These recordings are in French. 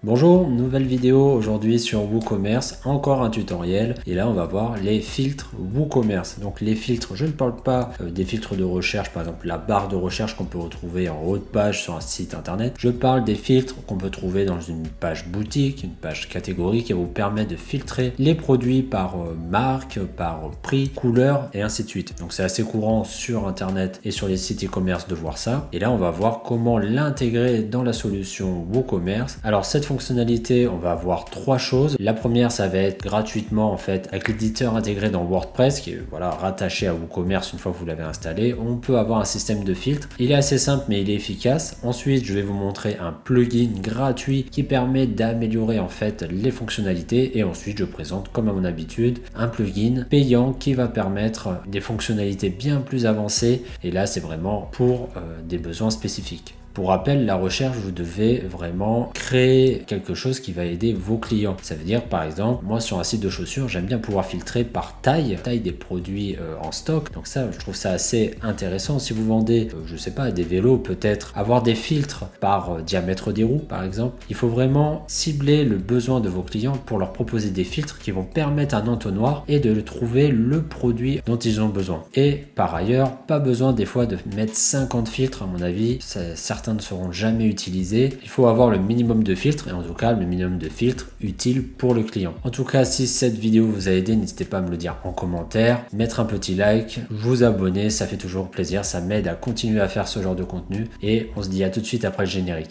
Bonjour, nouvelle vidéo aujourd'hui sur WooCommerce, encore un tutoriel et là on va voir les filtres WooCommerce. Donc les filtres, je ne parle pas des filtres de recherche, par exemple la barre de recherche qu'on peut retrouver en haut de page sur un site internet. Je parle des filtres qu'on peut trouver dans une page boutique, une page catégorie qui va vous permettre de filtrer les produits par marque, par prix, couleur et ainsi de suite. Donc c'est assez courant sur internet et sur les sites e-commerce de voir ça. Et là on va voir comment l'intégrer dans la solution WooCommerce. Alors cette fonctionnalité, on va avoir trois choses. La première, ça va être gratuitement en fait avec l'éditeur intégré dans WordPress qui est rattaché à WooCommerce une fois que vous l'avez installé. On peut avoir un système de filtre. Il est assez simple mais il est efficace. Ensuite, je vais vous montrer un plugin gratuit qui permet d'améliorer en fait les fonctionnalités et ensuite je présente comme à mon habitude un plugin payant qui va permettre des fonctionnalités bien plus avancées et là c'est vraiment pour des besoins spécifiques. Pour rappel, la recherche, vous devez vraiment créer quelque chose qui va aider vos clients. Ça veut dire, par exemple, moi sur un site de chaussures, j'aime bien pouvoir filtrer par taille des produits en stock. Donc ça, je trouve ça assez intéressant. Si vous vendez, je sais pas, des vélos, peut-être avoir des filtres par diamètre des roues, par exemple. Il faut vraiment cibler le besoin de vos clients pour leur proposer des filtres qui vont permettre un entonnoir et de trouver le produit dont ils ont besoin. Et par ailleurs, pas besoin des fois de mettre 50 filtres, à mon avis. Certains ne seront jamais utilisés. Il faut avoir le minimum de filtres et en tout cas le minimum de filtres utile pour le client. En tout cas, si cette vidéo vous a aidé, n'hésitez pas à me le dire en commentaire, mettre un petit like, vous abonner, ça fait toujours plaisir, ça m'aide à continuer à faire ce genre de contenu et on se dit à tout de suite après le générique.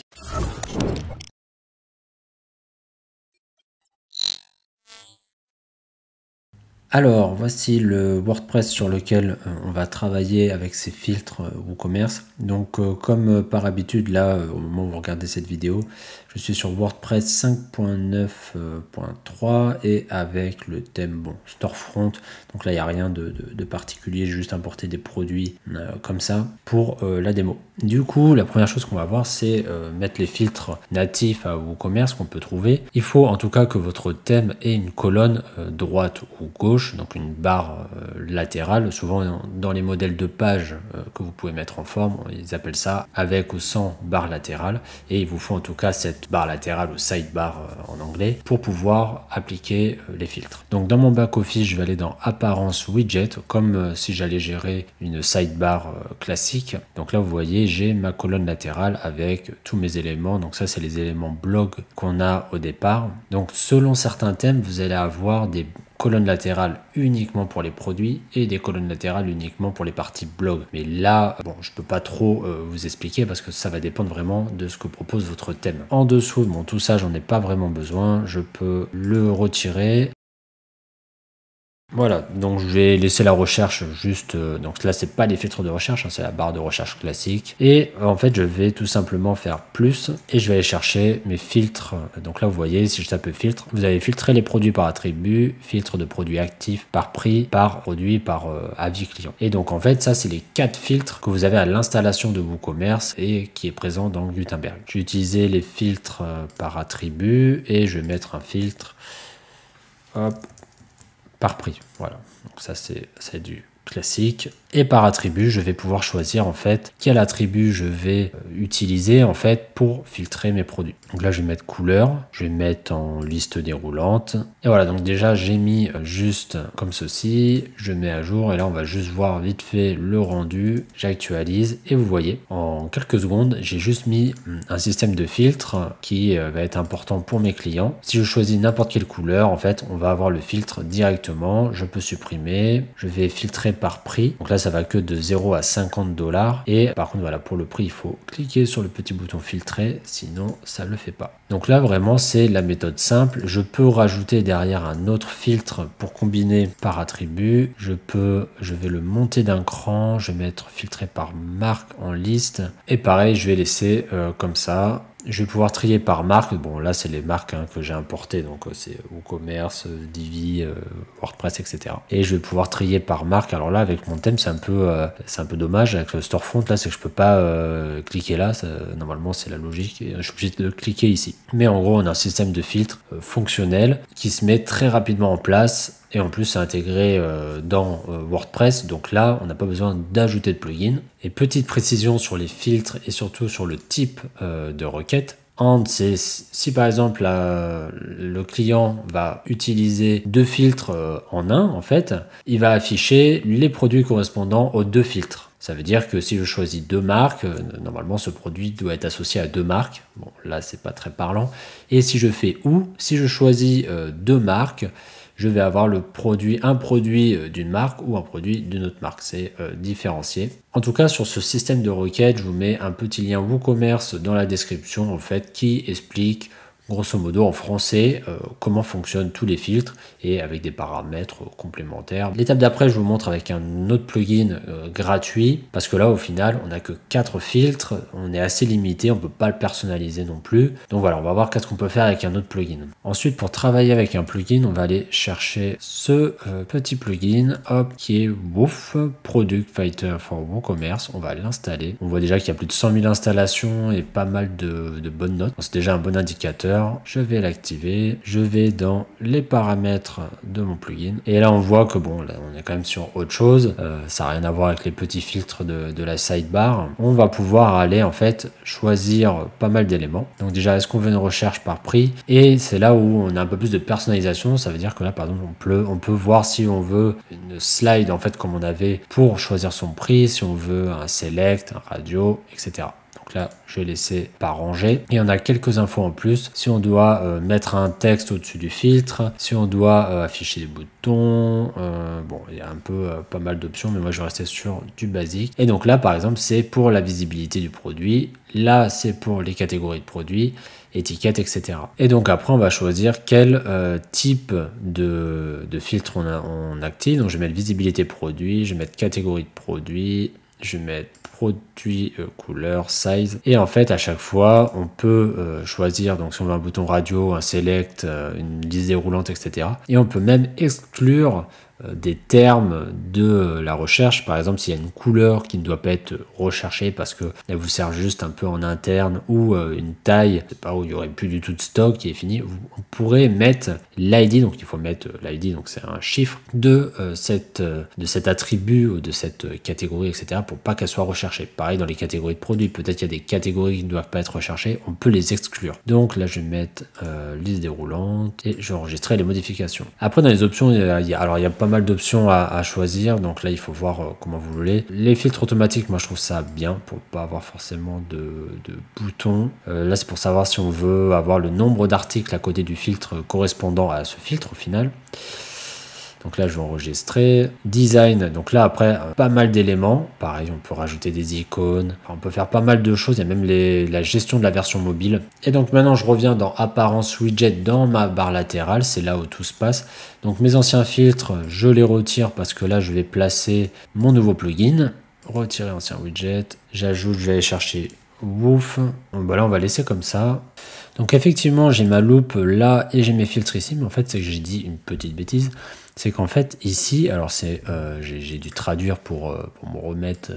Alors, voici le WordPress sur lequel on va travailler avec ces filtres WooCommerce. Donc, comme par habitude, là, au moment où vous regardez cette vidéo, je suis sur WordPress 5.9.3 et avec le thème, Storefront. Donc là, il n'y a rien de particulier, juste importer des produits comme ça pour la démo. Du coup, la première chose qu'on va voir, c'est mettre les filtres natifs à WooCommerce qu'on peut trouver. Il faut en tout cas que votre thème ait une colonne droite ou gauche, donc une barre latérale. Souvent dans les modèles de page que vous pouvez mettre en forme, ils appellent ça avec ou sans barre latérale. Et il vous faut en tout cas cette barre latérale ou sidebar en anglais pour pouvoir appliquer les filtres. Donc dans mon back-office, je vais aller dans Apparence Widget, comme si j'allais gérer une sidebar classique. Donc là, vous voyez, j'ai ma colonne latérale avec tous mes éléments. Donc ça, c'est les éléments blog qu'on a au départ. Donc selon certains thèmes, vous allez avoir des colonnes latérales uniquement pour les produits et des colonnes latérales uniquement pour les parties blog. Mais là, je peux pas trop vous expliquer parce que ça va dépendre vraiment de ce que propose votre thème. En dessous, tout ça, j'en ai pas vraiment besoin. Je peux le retirer. Voilà, donc je vais laisser la recherche juste, donc là c'est pas les filtres de recherche, c'est la barre de recherche classique. Et en fait je vais tout simplement faire plus et je vais aller chercher mes filtres. Donc là vous voyez, si je tape filtre, vous allez filtrer les produits par attribut, filtre de produits actifs, par prix, par produit, par avis client. Et donc en fait ça c'est les 4 filtres que vous avez à l'installation de WooCommerce et qui est présent dans Gutenberg. J'ai utilisé les filtres par attribut et je vais mettre un filtre, hop, par prix. Voilà, donc ça c'est du classique. Et par attribut, je vais pouvoir choisir en fait quel attribut je vais utiliser en fait pour filtrer mes produits. Donc là je vais mettre couleur, je vais mettre en liste déroulante. Et voilà, donc déjà j'ai mis juste comme ceci, je mets à jour et là on va juste voir vite fait le rendu, j'actualise et vous voyez en quelques secondes j'ai juste mis un système de filtre qui va être important pour mes clients. Si je choisis n'importe quelle couleur, en fait on va avoir le filtre directement, je peux supprimer, je vais filtrer par prix. Donc là, ça va que de 0 à 50 $. Et par contre, voilà, pour le prix, il faut cliquer sur le petit bouton filtrer, sinon ça ne le fait pas. Donc là, vraiment, c'est la méthode simple. Je peux rajouter derrière un autre filtre pour combiner par attribut. Je vais le monter d'un cran. Je vais mettre filtré par marque en liste. Et pareil, je vais laisser comme ça. Je vais pouvoir trier par marque. Bon, là, c'est les marques que j'ai importées. Donc, c'est WooCommerce, Divi, WordPress, etc. Et je vais pouvoir trier par marque. Alors là, avec mon thème, c'est un peu dommage. Avec le Storefront, là, c'est que je peux pas cliquer là. Normalement, c'est la logique. Et je suis obligé de cliquer ici. Mais en gros, on a un système de filtre fonctionnel qui se met très rapidement en place. Et en plus, c'est intégré dans WordPress. Donc là, on n'a pas besoin d'ajouter de plugin. Et petite précision sur les filtres et surtout sur le type de requête. And, c'est si par exemple le client va utiliser 2 filtres en un, en fait, il va afficher les produits correspondant aux 2 filtres. Ça veut dire que si je choisis 2 marques, normalement ce produit doit être associé à 2 marques. Bon, là c'est pas très parlant. Et si je fais ou, si je choisis 2 marques, je vais avoir un produit d'une marque ou un produit d'une autre marque. C'est différencié. En tout cas, sur ce système de requête, je vous mets un petit lien WooCommerce dans la description en fait, qui explique grosso modo en français comment fonctionnent tous les filtres et avec des paramètres complémentaires. L'étape d'après, je vous montre avec un autre plugin gratuit parce que là au final on n'a que 4 filtres, on est assez limité, on ne peut pas le personnaliser non plus. Donc voilà, on va voir qu'est-ce qu'on peut faire avec un autre plugin. Ensuite, pour travailler avec un plugin, on va aller chercher ce petit plugin, hop, qui est Woof Product Fighter for WooCommerce. On va l'installer. On voit déjà qu'il y a plus de 100 000 installations et pas mal de bonnes notes. C'est déjà un bon indicateur. Je vais l'activer, je vais dans les paramètres de mon plugin et là on voit que bon, là on est quand même sur autre chose, ça n'a rien à voir avec les petits filtres de la sidebar. On va pouvoir aller en fait choisir pas mal d'éléments. Donc déjà, est-ce qu'on veut une recherche par prix, et c'est là où on a un peu plus de personnalisation. Ça veut dire que là par exemple on peut voir si on veut une slide en fait comme on avait pour choisir son prix, si on veut un select, un radio, etc. Donc là, je vais laisser par rangée. Et on a quelques infos en plus. Si on doit mettre un texte au-dessus du filtre, si on doit afficher des boutons, bon, il y a un peu pas mal d'options, mais moi je vais rester sur du basique. Et donc là, par exemple, c'est pour la visibilité du produit. Là, c'est pour les catégories de produits, étiquettes, etc. Et donc après, on va choisir quel type de filtre on active. Donc je vais mettre visibilité produit, je vais mettre catégorie de produit, je vais mettre produit, couleur, size, et en fait à chaque fois on peut choisir, donc si on veut un bouton radio, un select, une liste déroulante, etc. Et on peut même exclure des termes de la recherche. Par exemple, s'il y a une couleur qui ne doit pas être recherchée parce qu'elle vous sert juste un peu en interne, ou une taille, c'est pas où il y aurait plus du tout de stock qui est fini, on pourrait mettre l'ID, donc il faut mettre l'ID, donc c'est un chiffre de cet attribut ou de cette catégorie, etc. pour pas qu'elle soit recherchée. Pareil dans les catégories de produits, peut-être qu'il y a des catégories qui ne doivent pas être recherchées, on peut les exclure. Donc là je vais mettre liste déroulante et je vais enregistrer les modifications. Après dans les options, il y a pas mal d'options à choisir, donc là il faut voir comment vous voulez. Les filtres automatiques, moi je trouve ça bien pour pas avoir forcément de boutons. Là c'est pour savoir si on veut avoir le nombre d'articles à côté du filtre correspondant à ce filtre au final. Donc là, je vais enregistrer. Design, donc là, après, pas mal d'éléments. Pareil, on peut rajouter des icônes. Enfin, on peut faire pas mal de choses. Il y a même la gestion de la version mobile. Et donc maintenant, je reviens dans Apparence Widget dans ma barre latérale. C'est là où tout se passe. Donc mes anciens filtres, je les retire parce que là, je vais placer mon nouveau plugin. Retirer ancien widget. J'ajoute, je vais aller chercher Woof. Bon, bah là, on va laisser comme ça. Donc effectivement, j'ai ma loupe là et j'ai mes filtres ici. Mais en fait, c'est que j'ai dit une petite bêtise. C'est qu'en fait ici, alors c'est j'ai dû traduire pour me remettre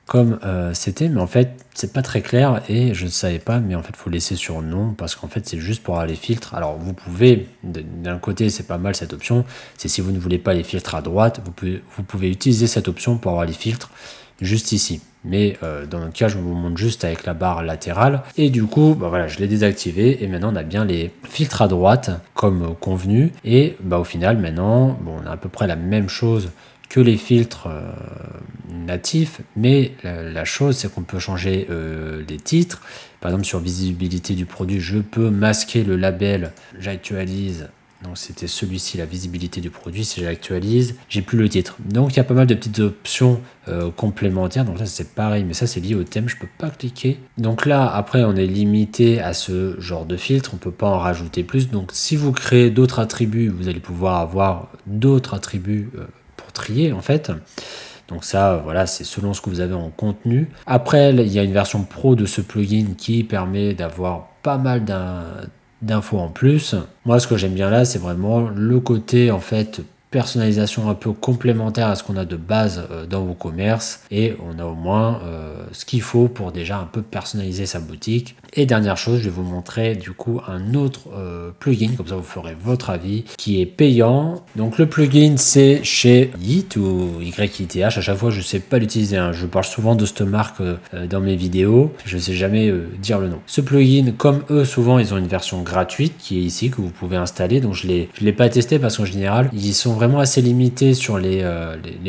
comme c'était, mais en fait c'est pas très clair et je ne savais pas, mais en fait il faut laisser sur non parce qu'en fait c'est juste pour avoir les filtres. Alors vous pouvez, d'un côté c'est pas mal cette option, c'est si vous ne voulez pas les filtres à droite, vous pouvez utiliser cette option pour avoir les filtres juste ici. Mais dans notre cas, je vous montre juste avec la barre latérale. Et du coup, bah voilà, je l'ai désactivé. Et maintenant, on a bien les filtres à droite, comme convenu. Et bah, au final, maintenant, bon, on a à peu près la même chose que les filtres natifs. Mais la chose, c'est qu'on peut changer les titres. Par exemple, sur visibilité du produit, je peux masquer le label. J'actualise. Donc c'était celui-ci, la visibilité du produit. Si j'actualise, j'ai plus le titre. Donc il y a pas mal de petites options complémentaires. Donc là c'est pareil, mais ça c'est lié au thème, je peux pas cliquer. Donc là après on est limité à ce genre de filtre, on peut pas en rajouter plus. Donc si vous créez d'autres attributs, vous allez pouvoir avoir d'autres attributs pour trier en fait. Donc ça, voilà, c'est selon ce que vous avez en contenu. Après, il y a une version pro de ce plugin qui permet d'avoir pas mal d'infos en plus. Moi, ce que j'aime bien là, c'est vraiment le côté, en fait, personnalisation un peu complémentaire à ce qu'on a de base dans WooCommerce. Et on a au moins ce qu'il faut pour déjà un peu personnaliser sa boutique. Et dernière chose, je vais vous montrer du coup un autre plugin, comme ça vous ferez votre avis, qui est payant. Donc le plugin c'est chez YIT ou YITH. À chaque fois je sais pas l'utiliser, hein. Je parle souvent de cette marque dans mes vidéos, je sais jamais dire le nom. Ce plugin, comme eux souvent ils ont une version gratuite qui est ici que vous pouvez installer. Donc je l'ai pas testé parce qu'en général ils sont vraiment assez limités sur les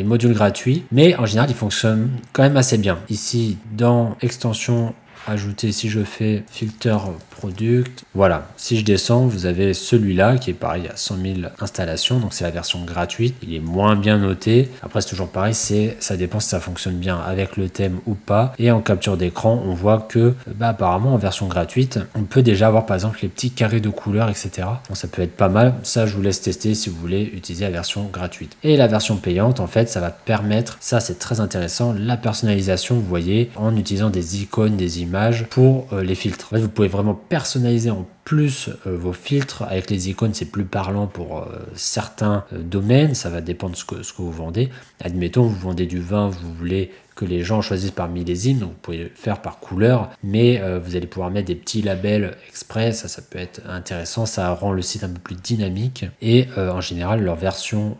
modules gratuits, mais en général ils fonctionnent quand même assez bien. Ici dans extension ajouter, si je fais filter product, voilà, si je descends, vous avez celui-là qui est pareil à 100 000 installations, donc c'est la version gratuite, il est moins bien noté. Après c'est toujours pareil, ça dépend si ça fonctionne bien avec le thème ou pas. Et en capture d'écran, on voit que apparemment en version gratuite, on peut déjà avoir par exemple les petits carrés de couleurs, etc. Donc ça peut être pas mal. Ça, je vous laisse tester si vous voulez utiliser la version gratuite. Et la version payante, en fait, ça va permettre, ça c'est très intéressant, la personnalisation, vous voyez, en utilisant des icônes, des images pour les filtres. En fait, vous pouvez vraiment personnaliser en plus vos filtres. Avec les icônes, c'est plus parlant pour certains domaines. Ça va dépendre de ce que vous vendez. Admettons, vous vendez du vin, vous voulez que les gens choisissent par millésime, donc vous pouvez faire par couleur, mais vous allez pouvoir mettre des petits labels exprès, ça peut être intéressant, ça rend le site un peu plus dynamique, et en général leur version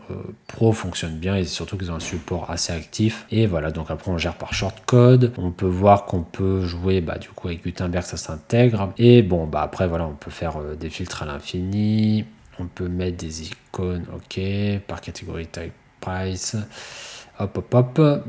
pro fonctionne bien, et surtout qu'ils ont un support assez actif. Et voilà, donc après on gère par shortcode, on peut voir qu'on peut jouer du coup avec Gutenberg, ça s'intègre, et bon après voilà, on peut faire des filtres à l'infini, on peut mettre des icônes, ok, par catégorie type price. Hop,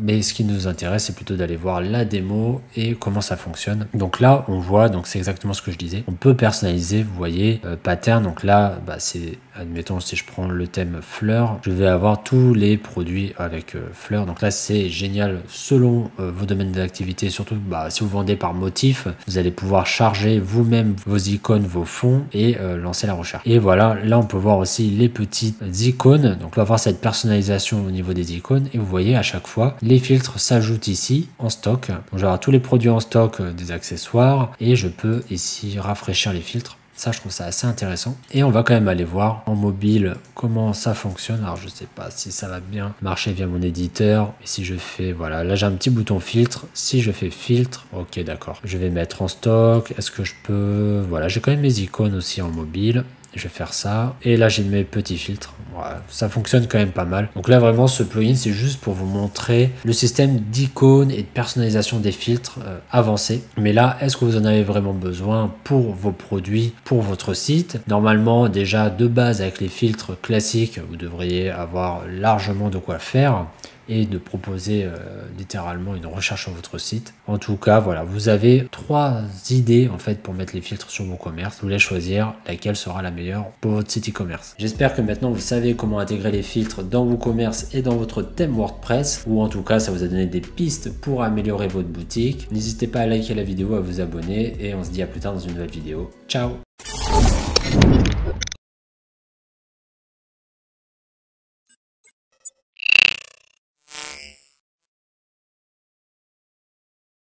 mais ce qui nous intéresse, c'est plutôt d'aller voir la démo et comment ça fonctionne. Donc là, on voit, donc c'est exactement ce que je disais, on peut personnaliser, vous voyez, pattern. Donc là, c'est, admettons, si je prends le thème fleurs, je vais avoir tous les produits avec fleurs. Donc là, c'est génial selon vos domaines d'activité, surtout si vous vendez par motif, vous allez pouvoir charger vous-même vos icônes, vos fonds et lancer la recherche. Et voilà, là, on peut voir aussi les petites icônes. Donc on va voir cette personnalisation au niveau des icônes, et vous voyez, à chaque fois, les filtres s'ajoutent ici en stock. Donc, je vais avoir tous les produits en stock des accessoires, et je peux ici rafraîchir les filtres. Ça, je trouve ça assez intéressant. Et on va quand même aller voir en mobile comment ça fonctionne. Alors, je sais pas si ça va bien marcher via mon éditeur. Mais si je fais, voilà, là j'ai un petit bouton filtre. Si je fais filtre, ok, d'accord. Je vais mettre en stock. Est-ce que je peux... Voilà, j'ai quand même mes icônes aussi en mobile. Je vais faire ça, et là j'ai mes petits filtres. Voilà, ça fonctionne quand même pas mal. Donc là vraiment ce plugin c'est juste pour vous montrer le système d'icônes et de personnalisation des filtres avancé. Mais là, est-ce que vous en avez vraiment besoin pour vos produits, pour votre site? Normalement déjà de base avec les filtres classiques, vous devriez avoir largement de quoi faire et de proposer littéralement une recherche sur votre site. En tout cas, voilà, vous avez 3 idées en fait pour mettre les filtres sur vos commerces. Vous voulez choisir laquelle sera la meilleure pour votre site e-commerce. J'espère que maintenant vous savez comment intégrer les filtres dans vos commerces et dans votre thème WordPress, ou en tout cas ça vous a donné des pistes pour améliorer votre boutique. N'hésitez pas à liker la vidéo, à vous abonner, et on se dit à plus tard dans une nouvelle vidéo. Ciao!